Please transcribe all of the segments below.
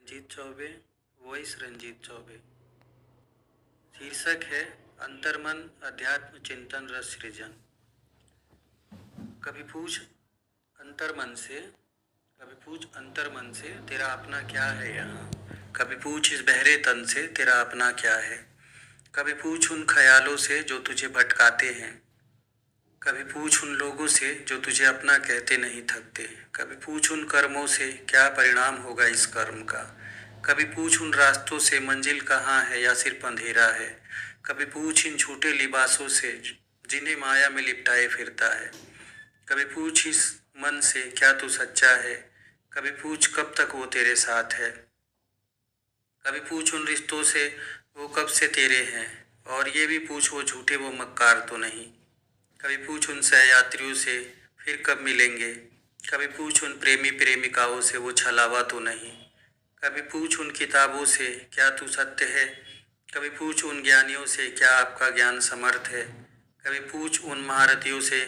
Ranjit Choubey. Voice Ranjit Choubey. शीर्षक है अंतर्मन अध्यात्म चिंतन रस सृजन। कभी पूछ अंतर्मन से कभी पूछ अंतर्मन से तेरा अपना क्या है यहाँ। कभी पूछ इस बहरे तन से तेरा अपना क्या है। कभी पूछ उन ख्यालों से जो तुझे भटकाते हैं। कभी पूछ उन लोगों से जो तुझे अपना कहते नहीं थकते। कभी पूछ उन कर्मों से क्या परिणाम होगा इस कर्म का। कभी पूछ उन रास्तों से मंजिल कहाँ है या सिर्फ अंधेरा है। कभी पूछ इन झूठे लिबासों से जिन्हें माया में लिपटाए फिरता है। कभी पूछ इस मन से क्या तू सच्चा है। कभी पूछ कब तक वो तेरे साथ है। कभी पूछ उन रिश्तों से वो कब से तेरे हैं। और ये भी पूछ वो झूठे वो मक्कार तो नहीं। कभी पूछ उन सहयात्रियों से फिर कब मिलेंगे। कभी पूछ उन प्रेमी प्रेमिकाओं से वो छलावा तो नहीं। कभी पूछ उन किताबों से क्या तू सत्य है। कभी पूछ उन ज्ञानियों से क्या आपका ज्ञान समर्थ है। कभी पूछ उन महारथियों से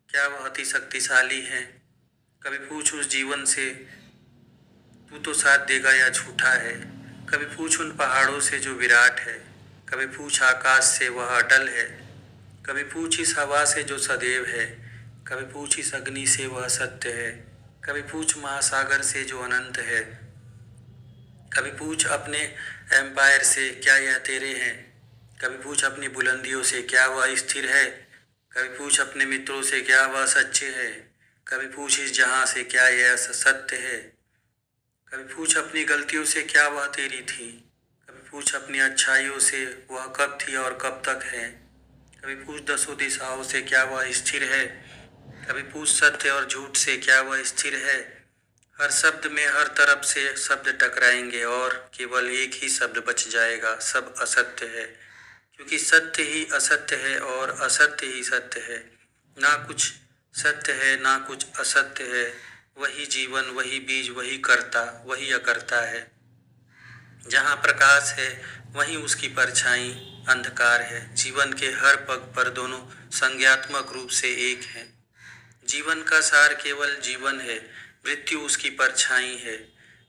क्या वह अति शक्तिशाली है। कभी पूछ उस जीवन से तू तो साथ देगा या झूठा है। कभी पूछ उन पहाड़ों से जो विराट है। कभी पूछ आकाश से वह अटल है। कभी पूछ इस हवा से जो सदैव है। कभी पूछ इस अग्नि से वह सत्य है। कभी पूछ महासागर से जो अनंत है। कभी पूछ अपने एम्पायर से क्या यह तेरे हैं। कभी पूछ अपनी बुलंदियों से क्या वह स्थिर है। कभी पूछ अपने मित्रों से क्या वह सच्चे है। कभी पूछ इस जहां से क्या यह सत्य है। कभी पूछ अपनी गलतियों से क्या वह तेरी थी। कभी पूछ अपनी अच्छाइयों से वह कब थी और कब तक है। कभी पूछ दसों दिशाओं से क्या वह स्थिर है। कभी पूछ सत्य और झूठ से क्या वह स्थिर है। हर शब्द में हर तरफ से शब्द टकराएंगे और केवल एक ही शब्द बच जाएगा, सब असत्य है। क्योंकि सत्य ही असत्य है और असत्य ही सत्य है। ना कुछ सत्य है ना कुछ असत्य है। वही जीवन, वही बीज, वही कर्ता, वही अकर्ता है। जहाँ प्रकाश है वहीं उसकी परछाई अंधकार है। जीवन के हर पग पर दोनों संज्ञात्मक रूप से एक हैं। जीवन का सार केवल जीवन है, मृत्यु उसकी परछाई है।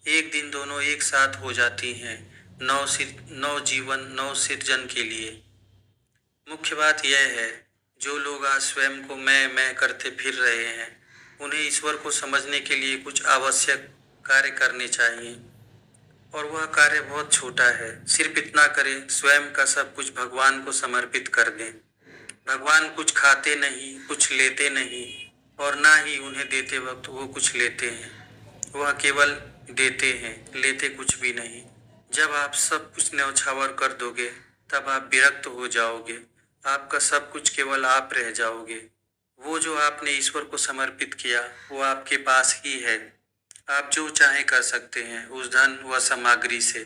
एक दिन दोनों एक साथ हो जाती हैं, नव जीवन नव सृजन के लिए। मुख्य बात यह है, जो लोग आज स्वयं को मैं करते फिर रहे हैं, उन्हें ईश्वर को समझने के लिए कुछ आवश्यक कार्य करने चाहिए। और वह कार्य बहुत छोटा है। सिर्फ इतना करें, स्वयं का सब कुछ भगवान को समर्पित कर दें। भगवान कुछ खाते नहीं, कुछ लेते नहीं और ना ही उन्हें देते वक्त वो कुछ लेते हैं। वह केवल देते हैं, लेते कुछ भी नहीं। जब आप सब कुछ न्यौछावर कर दोगे तब आप विरक्त हो जाओगे। आपका सब कुछ केवल आप रह जाओगे। वो जो आपने ईश्वर को समर्पित किया वो आपके पास ही है। आप जो चाहे कर सकते हैं उस धन व सामग्री से।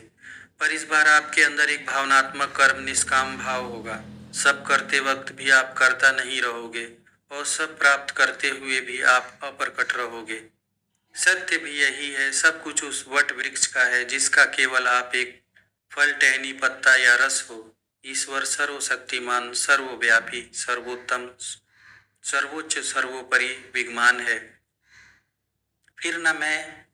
पर इस बार आपके अंदर एक भावनात्मक कर्म निष्काम भाव होगा। सब करते वक्त भी आप करता नहीं रहोगे और सब प्राप्त करते हुए भी आप अप्रकट रहोगे। सत्य भी यही है, सब कुछ उस वट वृक्ष का है जिसका केवल आप एक फल, टहनी, पत्ता या रस हो। ईश्वर सर्वशक्तिमान, सर्वव्यापी, सर्वोत्तम, सर्वोच्च, सर्वोपरि विद्यमान है। फिर न मैं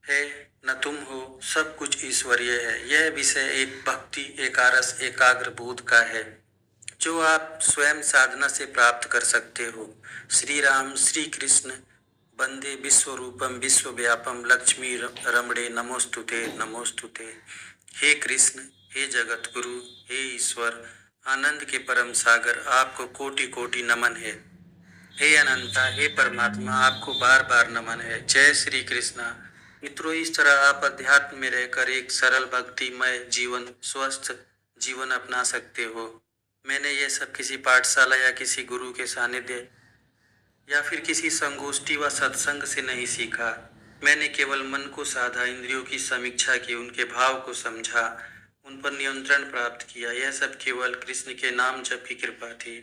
है न तुम हो, सब कुछ ईश्वरीय है। यह विषय एक भक्ति, एकारस, एकाग्र बोध का है जो आप स्वयं साधना से प्राप्त कर सकते हो। श्री राम, श्री कृष्ण वंदे विश्वरूपम विश्वव्यापम लक्ष्मी रमणे नमोस्तुते नमोस्तुते। हे कृष्ण, हे जगत गुरु, हे ईश्वर, आनंद के परम सागर, आपको कोटि कोटि नमन है। हे अनंता, हे परमात्मा, आपको बार बार नमन है। जय श्री कृष्णा। मित्रों, इस तरह आप अध्यात्म में रहकर एक सरल भक्तिमय जीवन, स्वस्थ जीवन अपना सकते हो। मैंने यह सब किसी पाठशाला या किसी गुरु के सानिध्य या फिर किसी संगोष्ठी व सत्संग से नहीं सीखा। मैंने केवल मन को साधा, इंद्रियों की समीक्षा की, उनके भाव को समझा, उन पर नियंत्रण प्राप्त किया। यह सब केवल कृष्ण के नाम जप की कृपा थी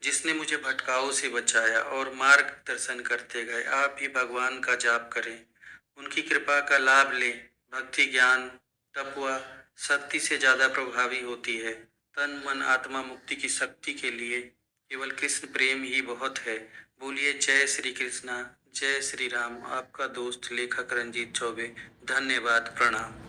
जिसने मुझे भटकाव से बचाया और मार्गदर्शन करते गए। आप भी भगवान का जाप करें, उनकी कृपा का लाभ लें। भक्ति, ज्ञान, तप व शक्ति से ज्यादा प्रभावी होती है। तन मन आत्मा मुक्ति की शक्ति के लिए केवल कृष्ण प्रेम ही बहुत है। बोलिए जय श्री कृष्णा, जय श्री राम। आपका दोस्त लेखक रंजीत चौबे। धन्यवाद। प्रणाम।